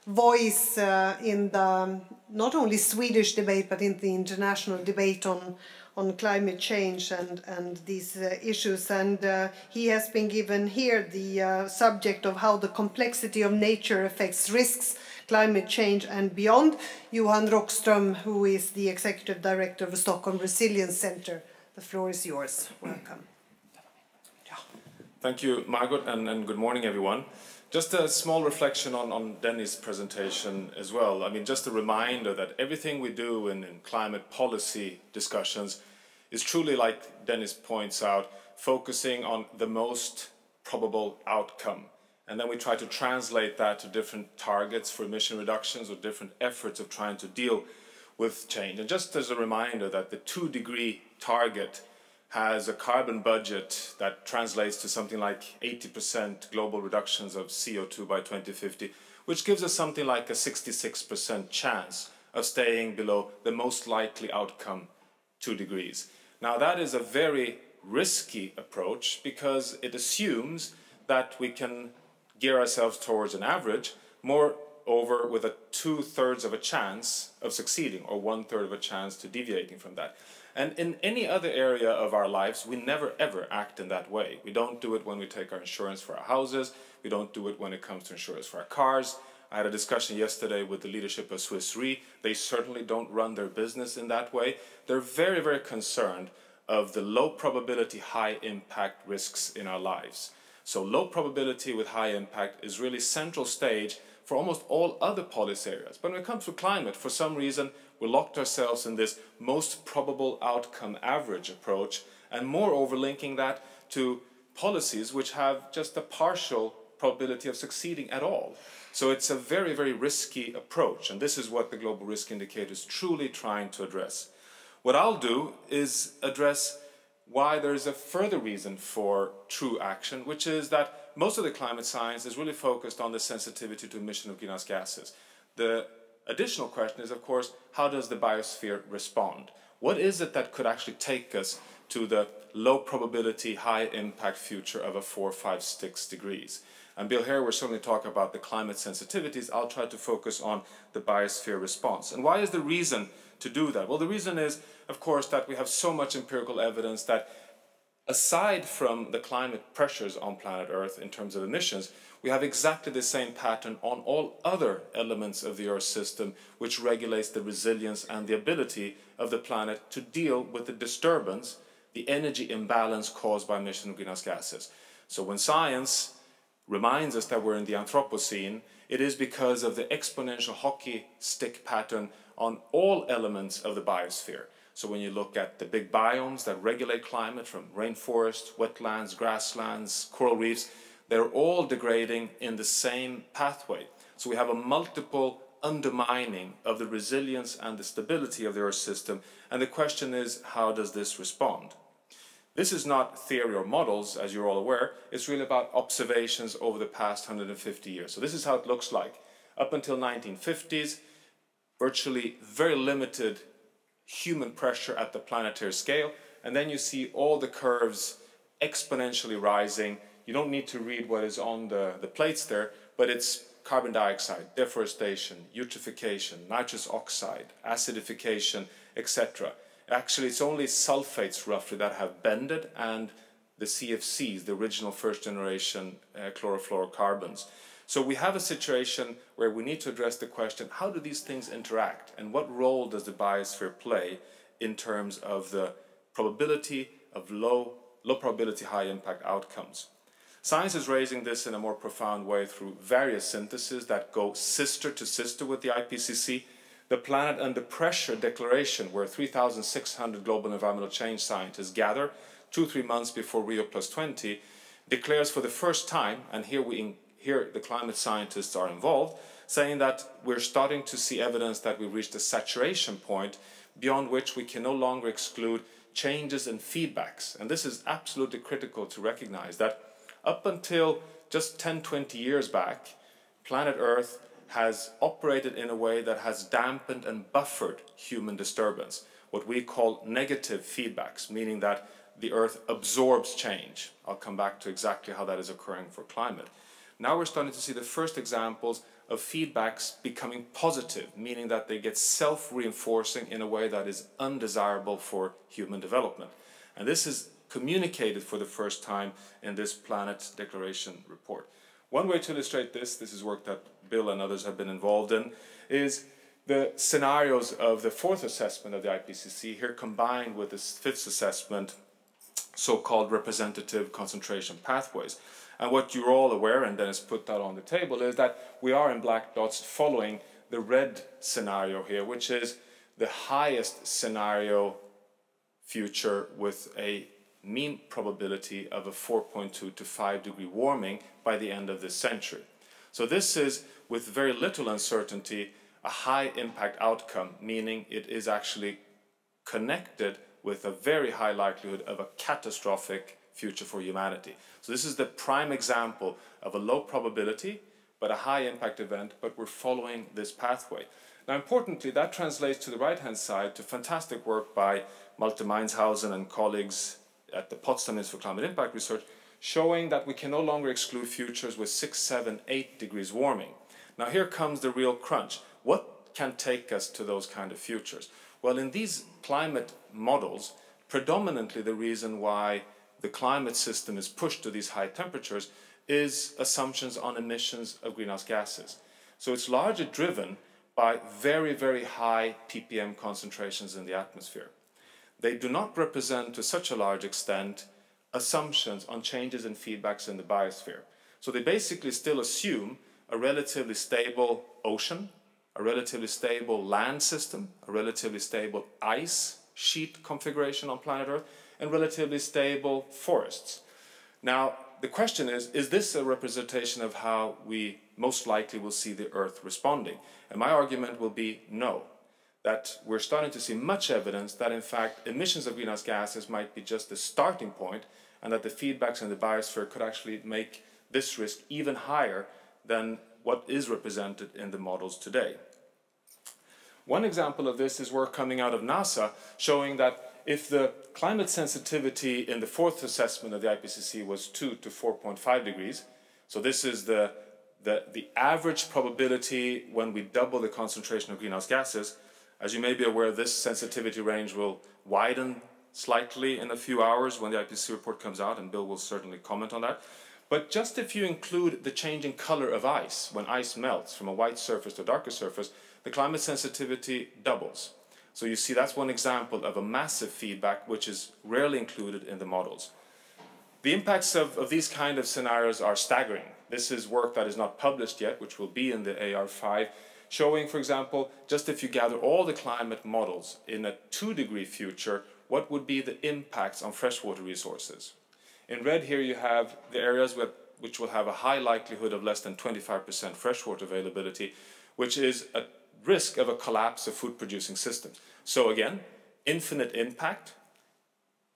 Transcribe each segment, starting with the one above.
voice in the not only Swedish debate but in the international debate on climate change and these issues. And he has been given here the subject of how the complexity of nature affects risks, climate change and beyond. Johan Rockström, who is the Executive Director of the Stockholm Resilience Center. The floor is yours. Welcome. Thank you, Margot, and good morning, everyone. Just a small reflection on Dennis' presentation as well. I mean, just a reminder that everything we do in climate policy discussions is truly, like Dennis points out, focusing on the most probable outcome. And then we try to translate that to different targets for emission reductions or different efforts of trying to deal with change. And just as a reminder that the 2-degree target has a carbon budget that translates to something like 80% global reductions of CO2 by 2050, which gives us something like a 66% chance of staying below the most likely outcome, 2 degrees. Now that is a very risky approach because it assumes that we can gear ourselves towards an average, moreover with a 2/3 of a chance of succeeding or 1/3 of a chance to deviating from that. And in any other area of our lives, we never ever act in that way. We don't do it when we take our insurance for our houses. We don't do it when it comes to insurance for our cars. I had a discussion yesterday with the leadership of Swiss Re. They certainly don't run their business in that way. They're very, very concerned of the low probability, high impact risks in our lives. So low probability with high impact is really central stage for almost all other policy areas. But when it comes to climate, for some reason, we locked ourselves in this most probable outcome average approach, and moreover linking that to policies which have just a partial probability of succeeding at all. So it's a very, very risky approach, and this is what the Global Risk Indicator is truly trying to address. What I'll do is address why there is a further reason for true action, which is that most of the climate science is really focused on the sensitivity to emission of greenhouse gases. The additional question is, of course, how does the biosphere respond? What is it that could actually take us to the low probability, high impact future of a 4, 5, 6 degrees? And Bill, here we're certainly talking about the climate sensitivities. I'll try to focus on the biosphere response. And why is the reason to do that? Well, the reason is, of course, that we have so much empirical evidence that aside from the climate pressures on planet Earth in terms of emissions, we have exactly the same pattern on all other elements of the Earth system, which regulates the resilience and the ability of the planet to deal with the disturbance, the energy imbalance caused by emission of greenhouse gases. So when science reminds us that we're in the Anthropocene, it is because of the exponential hockey stick pattern on all elements of the biosphere. So when you look at the big biomes that regulate climate, from rainforests, wetlands, grasslands, coral reefs, they're all degrading in the same pathway. So we have a multiple undermining of the resilience and the stability of the Earth system. And the question is, how does this respond? This is not theory or models, as you're all aware. It's really about observations over the past 150 years. So this is how it looks like. Up until 1950s, virtually very limited human pressure at the planetary scale, and then you see all the curves exponentially rising. You don't need to read what is on the plates there, but it's carbon dioxide, deforestation, eutrophication, nitrous oxide, acidification, etc. Actually, it's only sulfates roughly that have bended, and the CFCs, the original first generation chlorofluorocarbons. So we have a situation where we need to address the question, how do these things interact, and what role does the biosphere play in terms of the probability of low probability, high impact outcomes? Science is raising this in a more profound way through various syntheses that go sister to sister with the IPCC. The Planet Under Pressure Declaration, where 3,600 global environmental change scientists gather 2-3 months before Rio+20, declares for the first time, and here the climate scientists are involved, saying that we're starting to see evidence that we've reached a saturation point beyond which we can no longer exclude changes and feedbacks. And this is absolutely critical to recognize that up until just 10-20 years back, planet Earth has operated in a way that has dampened and buffered human disturbance, what we call negative feedbacks, meaning that the Earth absorbs change. I'll come back to exactly how that is occurring for climate. Now we're starting to see the first examples of feedbacks becoming positive, meaning that they get self-reinforcing in a way that is undesirable for human development. And this is communicated for the first time in this Planet Declaration report. One way to illustrate this is work that Bill and others have been involved in, is the scenarios of the fourth assessment of the IPCC here combined with the fifth assessment, so-called representative concentration pathways. And what you're all aware, and Dennis put that on the table, is that we are in black dots following the red scenario here, which is the highest scenario future with a mean probability of a 4.2 to 5 degree warming by the end of this century. So this is, with very little uncertainty, a high impact outcome, meaning it is actually connected with a very high likelihood of a catastrophic future for humanity. So this is the prime example of a low probability but a high impact event, but we're following this pathway. Now importantly, that translates to the right hand side to fantastic work by Malte Meinshausen and colleagues at the Potsdam Institute for Climate Impact Research, showing that we can no longer exclude futures with 6, 7, 8 degrees warming. Now here comes the real crunch. What can take us to those kind of futures? Well, in these climate models, predominantly the reason why the climate system is pushed to these high temperatures is assumptions on emissions of greenhouse gases. So it's largely driven by very, very high ppm concentrations in the atmosphere. They do not represent to such a large extent assumptions on changes in feedbacks in the biosphere. So they basically still assume a relatively stable ocean, a relatively stable land system, a relatively stable ice sheet configuration on planet Earth, and relatively stable forests. Now, the question is this a representation of how we most likely will see the Earth responding? And my argument will be no. That we're starting to see much evidence that in fact emissions of greenhouse gases might be just the starting point, and that the feedbacks in the biosphere could actually make this risk even higher than what is represented in the models today. One example of this is work coming out of NASA showing that if the climate sensitivity in the fourth assessment of the IPCC was 2 to 4.5 degrees, so this is the average probability when we double the concentration of greenhouse gases. As you may be aware, this sensitivity range will widen slightly in a few hours when the IPCC report comes out, and Bill will certainly comment on that. But just if you include the changing color of ice, when ice melts from a white surface to a darker surface, the climate sensitivity doubles. So you see that's one example of a massive feedback which is rarely included in the models. The impacts of these kind of scenarios are staggering. This is work that is not published yet, which will be in the AR5, showing, for example, just if you gather all the climate models in a 2-degree future, what would be the impacts on freshwater resources. In red here you have the areas which will have a high likelihood of less than 25% freshwater availability, which is a risk of a collapse of food-producing systems. So again, infinite impact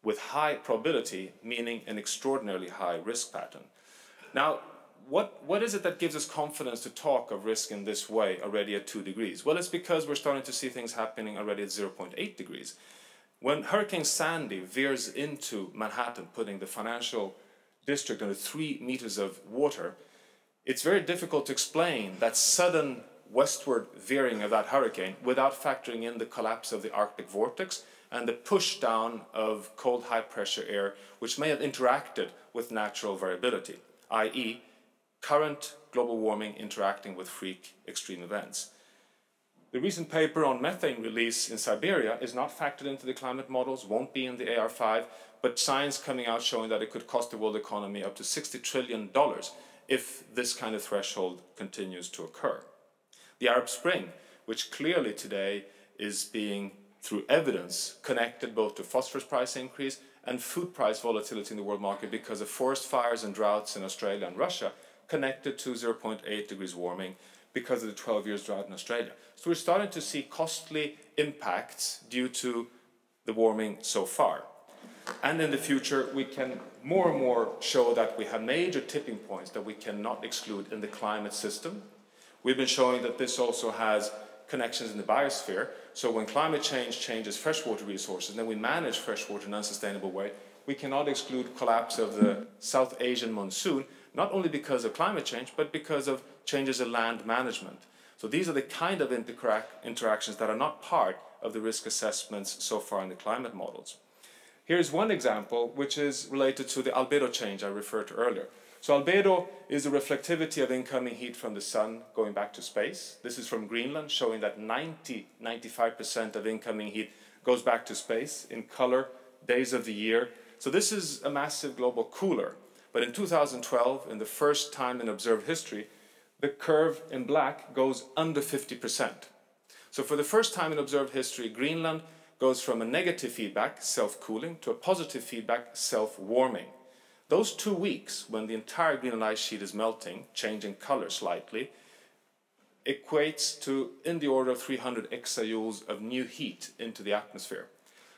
with high probability, meaning an extraordinarily high risk pattern. Now, what is it that gives us confidence to talk of risk in this way already at 2 degrees? Well, it's because we're starting to see things happening already at 0.8 degrees. When Hurricane Sandy veers into Manhattan, putting the financial district under 3 meters of water, it's very difficult to explain that sudden westward veering of that hurricane without factoring in the collapse of the Arctic vortex and the push down of cold high pressure air, which may have interacted with natural variability, i.e. current global warming interacting with freak extreme events. The recent paper on methane release in Siberia is not factored into the climate models, won't be in the AR5, but science coming out showing that it could cost the world economy up to $60 trillion if this kind of threshold continues to occur. The Arab Spring, which clearly today is being, through evidence, connected both to phosphorus price increase and food price volatility in the world market because of forest fires and droughts in Australia and Russia, connected to 0.8 degrees warming because of the 12 years drought in Australia. So we're starting to see costly impacts due to the warming so far. And in the future, we can more and more show that we have major tipping points that we cannot exclude in the climate system. We've been showing that this also has connections in the biosphere. So when climate change changes freshwater resources, and then we manage freshwater in an unsustainable way, we cannot exclude collapse of the South Asian monsoon, not only because of climate change, but because of changes in land management. So these are the kind of interactions that are not part of the risk assessments so far in the climate models. Here's one example, which is related to the albedo change I referred to earlier. So albedo is the reflectivity of incoming heat from the sun going back to space. This is from Greenland, showing that 95% of incoming heat goes back to space in color, days of the year. So this is a massive global cooler. But in 2012, in the first time in observed history, the curve in black goes under 50%. So for the first time in observed history, Greenland goes from a negative feedback, self-cooling, to a positive feedback, self-warming. Those 2 weeks, when the entire Greenland ice sheet is melting, changing color slightly, equates to in the order of 300 exajoules of new heat into the atmosphere.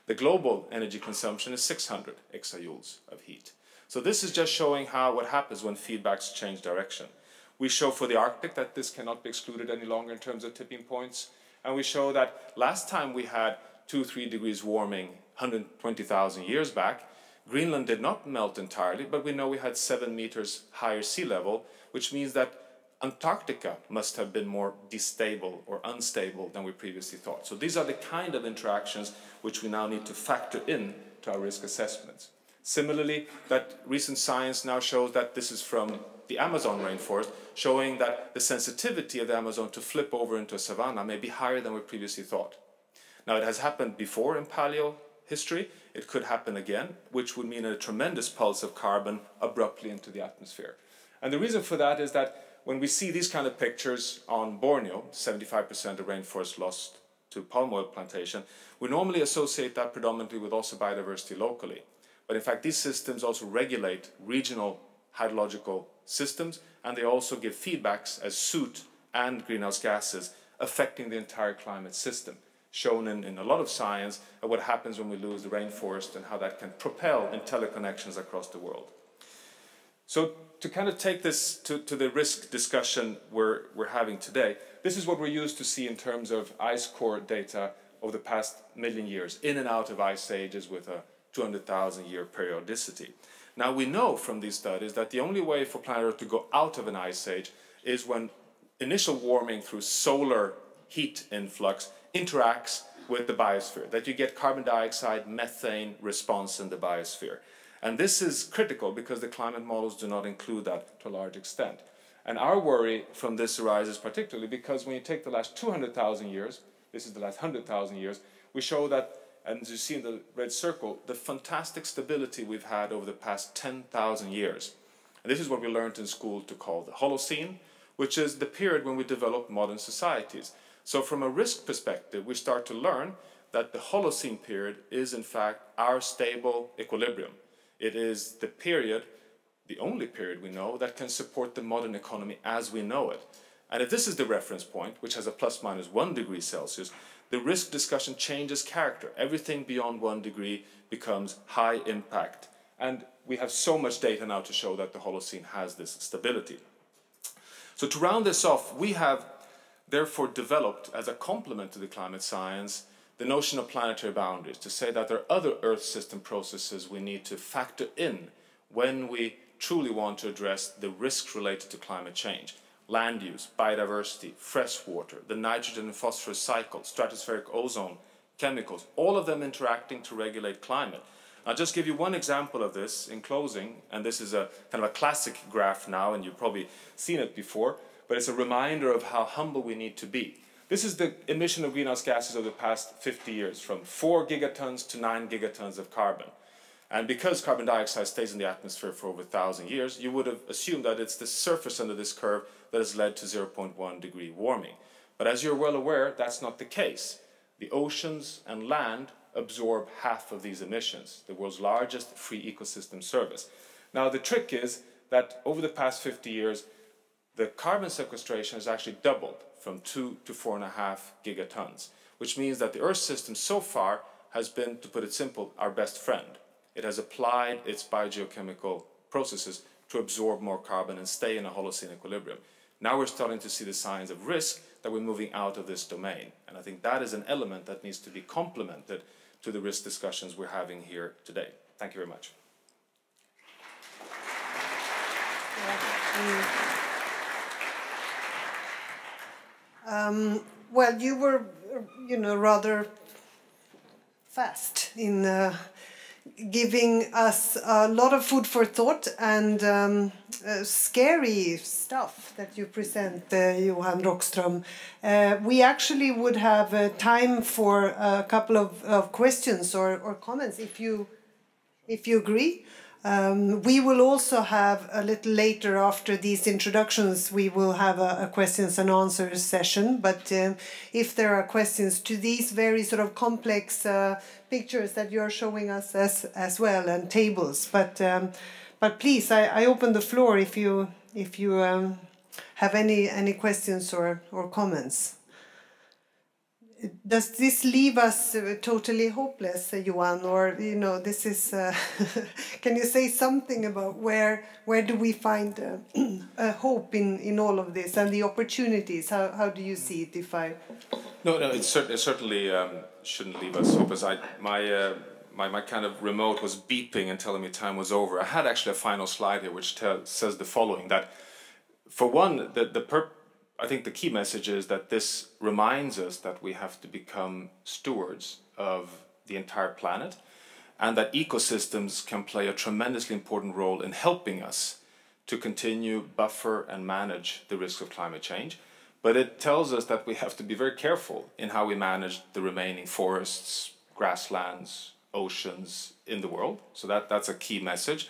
The global energy consumption is 600 exajoules of heat. So this is just showing what happens when feedbacks change direction. We show for the Arctic that this cannot be excluded any longer in terms of tipping points. And we show that last time we had 2-3 degrees warming 120,000 years back, Greenland did not melt entirely, but we know we had 7 meters higher sea level, which means that Antarctica must have been more destable or unstable than we previously thought. So these are the kind of interactions which we now need to factor in to our risk assessments. Similarly, that recent science now shows that this is from the Amazon rainforest, showing that the sensitivity of the Amazon to flip over into a savanna may be higher than we previously thought. Now, it has happened before in paleo history. It could happen again, which would mean a tremendous pulse of carbon abruptly into the atmosphere. And the reason for that is that when we see these kind of pictures on Borneo, 75% of rainforest lost to palm oil plantation, we normally associate that predominantly with also biodiversity locally. But in fact, these systems also regulate regional hydrological systems, and they also give feedbacks as soot and greenhouse gases affecting the entire climate system, shown in a lot of science of what happens when we lose the rainforest and how that can propel in teleconnections across the world. So to kind of take this to the risk discussion we're having today, this is what we're used to see in terms of ice core data over the past million years, in and out of ice ages with a 200,000 year periodicity. Now we know from these studies that the only way for planet Earth to go out of an ice age is when initial warming through solar heat influx interacts with the biosphere, that you get carbon dioxide, methane response in the biosphere. And this is critical because the climate models do not include that to a large extent. And our worry from this arises particularly because when you take the last 200,000 years, this is the last 100,000 years, we show that, and as you see in the red circle, the fantastic stability we've had over the past 10,000 years. And this is what we learned in school to call the Holocene, which is the period when we developed modern societies. So from a risk perspective, we start to learn that the Holocene period is in fact our stable equilibrium. It is the period, the only period we know, that can support the modern economy as we know it. And if this is the reference point, which has a plus minus 1 degree Celsius, the risk discussion changes character. Everything beyond 1 degree becomes high impact. And we have so much data now to show that the Holocene has this stability. So to round this off, we have therefore developed, as a complement to the climate science, the notion of planetary boundaries, to say that there are other Earth system processes we need to factor in when we truly want to address the risks related to climate change. Land use, biodiversity, fresh water, the nitrogen and phosphorus cycle, stratospheric ozone, chemicals, all of them interacting to regulate climate. I'll just give you one example of this in closing, and this is a kind of a classic graph now, and you've probably seen it before, but it's a reminder of how humble we need to be. This is the emission of greenhouse gases over the past 50 years, from 4 gigatons to 9 gigatons of carbon. And because carbon dioxide stays in the atmosphere for over 1,000 years, you would have assumed that it's the surface under this curve that has led to 0.1 degree warming. But as you're well aware, that's not the case. The oceans and land absorb half of these emissions, the world's largest free ecosystem service. Now, the trick is that over the past 50 years, the carbon sequestration has actually doubled from 2 to 4.5 gigatons, which means that the Earth system so far has been, to put it simple, our best friend. It has applied its biogeochemical processes to absorb more carbon and stay in a Holocene equilibrium. Now we're starting to see the signs of risk that we're moving out of this domain. And I think that is an element that needs to be complemented to the risk discussions we're having here today. Thank you very much. Well, you were, rather fast in giving us a lot of food for thought and scary stuff that you present, Johan Rockström. We actually would have time for a couple of questions or comments, if you agree. We will also have a little later, after these introductions, we will have a questions and answers session. But if there are questions to these very sort of complex pictures that you're showing us as well, and tables. But please, I open the floor if you have any questions or comments. Does this leave us totally hopeless, Johan, or this is? Can you say something about where do we find hope in all of this and the opportunities? How do you see it? No, it certainly shouldn't leave us hopeless. My kind of remote was beeping and telling me time was over. I had actually a final slide here which says the following: that for one, I think the key message is that this reminds us that we have to become stewards of the entire planet, and that ecosystems can play a tremendously important role in helping us to continue, buffer and manage the risks of climate change. But it tells us that we have to be very careful in how we manage the remaining forests, grasslands, oceans in the world. So that's a key message.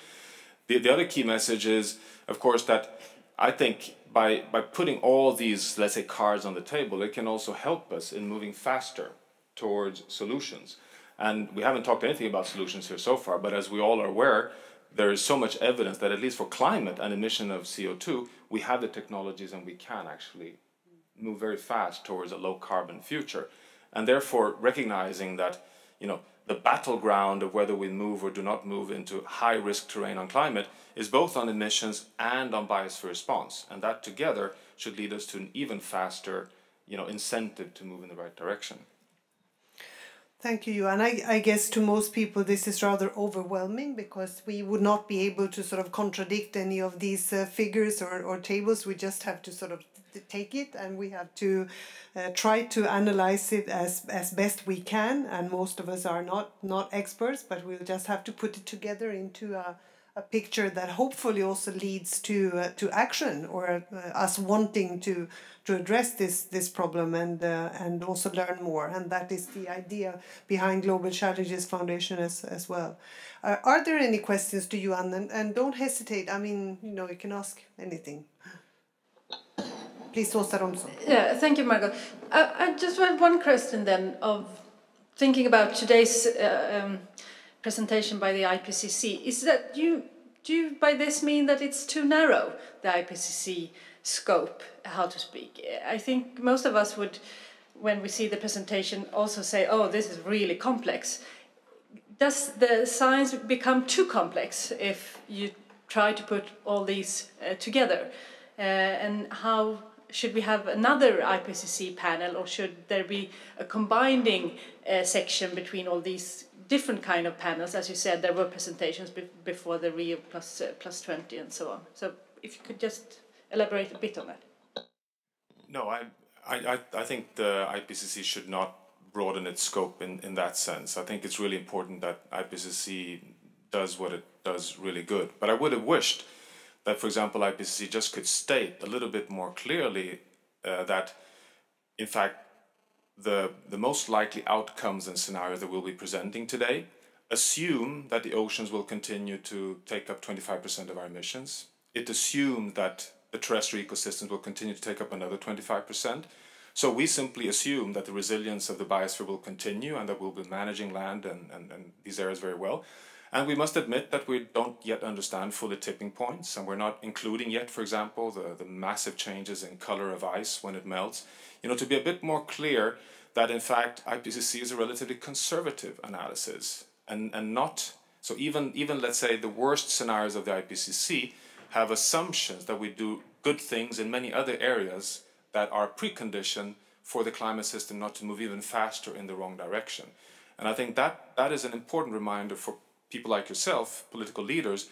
The other key message is, of course, that I think by putting all these, let's say, cards on the table, it can also help us in moving faster towards solutions. And we haven't talked anything about solutions here so far, but as we all are aware, there is so much evidence that at least for climate and emission of CO2, we have the technologies and we can actually move very fast towards a low carbon future. And therefore recognizing that, the battleground of whether we move or do not move into high risk terrain on climate is both on emissions and on biosphere response. And that together should lead us to an even faster, incentive to move in the right direction. Thank you, Johan. I guess to most people this is rather overwhelming, because we would not be able to sort of contradict any of these figures or tables. We just have to sort of take it, and we have to try to analyze it as best we can. And most of us are not experts, but we'll just have to put it together into a picture that hopefully also leads to action, or us wanting to address this problem and also learn more. And that is the idea behind Global Challenges Foundation as well. Are there any questions to you, and don't hesitate. I mean, you can ask anything. Please, Åsa Romson. Yeah, thank you, Margot. I just have one question then, of thinking about today's presentation by the IPCC. Is that do you by this mean that it's too narrow, the IPCC scope, how to speak? I think most of us would, when we see the presentation, also say, oh, this is really complex. Does the science become too complex if you try to put all these together? And how should we have another IPCC panel, or should there be a combining section between all these different kind of panels? As you said, there were presentations before the Rio plus 20 and so on. So if you could just elaborate a bit on that. No, I think the IPCC should not broaden its scope in that sense. I think it's really important that IPCC does what it does really good. But I would have wished that, for example, IPCC just could state a little bit more clearly that, in fact, the most likely outcomes and scenarios that we'll be presenting today assume that the oceans will continue to take up 25% of our emissions. It assumes that the terrestrial ecosystems will continue to take up another 25%. So we simply assume that the resilience of the biosphere will continue and that we'll be managing land and these areas very well. And we must admit that we don't yet understand fully tipping points, and we're not including yet, for example, the massive changes in color of ice when it melts. To be a bit more clear that, in fact, IPCC is a relatively conservative analysis, and not, so even let's say the worst scenarios of the IPCC have assumptions that we do good things in many other areas that are a precondition for the climate system not to move even faster in the wrong direction. And I think that is an important reminder for people like yourself, political leaders,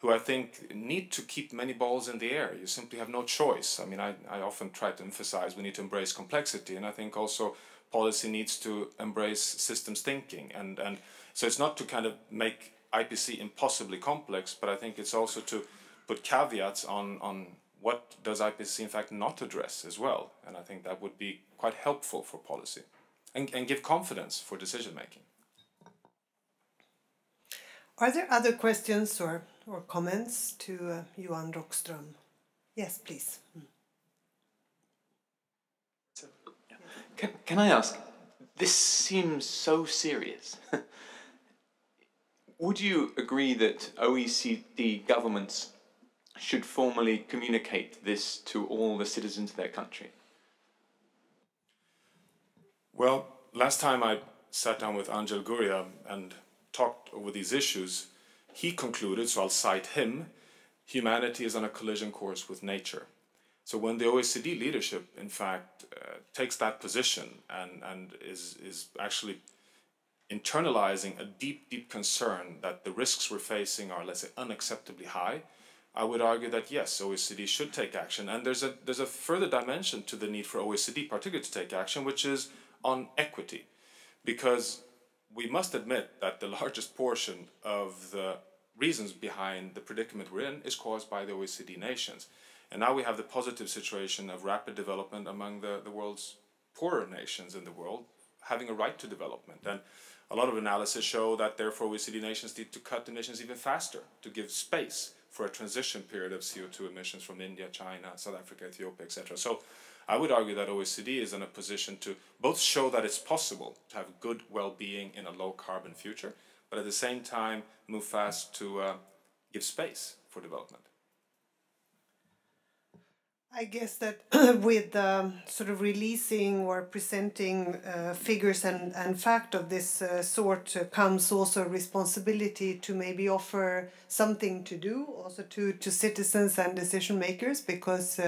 who I think need to keep many balls in the air. You simply have no choice. I mean, I often try to emphasize we need to embrace complexity, and I think also policy needs to embrace systems thinking. And so it's not to kind of make IPC impossibly complex, but I think it's also to put caveats on what does IPCC in fact not address as well. And I think that would be quite helpful for policy and give confidence for decision making. Are there other questions or comments to Johan Rockström? Yes, please. So, yeah. Can I ask, this seems so serious. Would you agree that OECD governments should formally communicate this to all the citizens of their country? Well, last time I sat down with Angel Gurria and talked over these issues, he concluded, so I'll cite him, humanity is on a collision course with nature. So when the OECD leadership, in fact, takes that position and is actually internalizing a deep concern that the risks we're facing are, let's say, unacceptably high, I would argue that yes, OECD should take action. And there's a further dimension to the need for OECD particularly to take action, which is on equity. Because we must admit that the largest portion of the reasons behind the predicament we're in is caused by the OECD nations. And now we have the positive situation of rapid development among the world's poorer nations in the world, having a right to development. And a lot of analysis show that therefore OECD nations need to cut emissions even faster to give space for a transition period of CO2 emissions from India, China, South Africa, Ethiopia, etc. So I would argue that OECD is in a position to both show that it's possible to have good well-being in a low-carbon future, but at the same time move fast to give space for development. I guess that with sort of releasing or presenting figures and fact of this sort comes also a responsibility to maybe offer something to do also to citizens and decision makers, because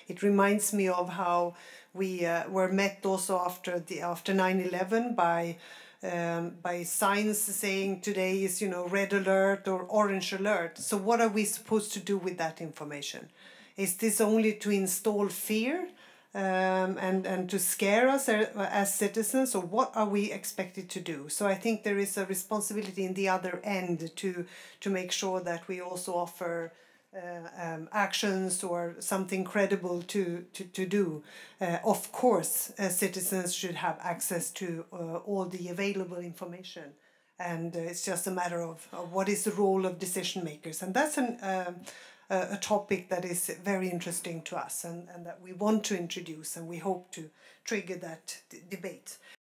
it reminds me of how we were met also after 9/11 by signs saying today is red alert or orange alert. So what are we supposed to do with that information? Is this only to install fear and to scare us as citizens, or what are we expected to do? So I think there is a responsibility in the other end to make sure that we also offer actions or something credible to do. Of course, citizens should have access to all the available information. And it's just a matter of what is the role of decision makers. And that's a topic that is very interesting to us and that we want to introduce, and we hope to trigger that debate.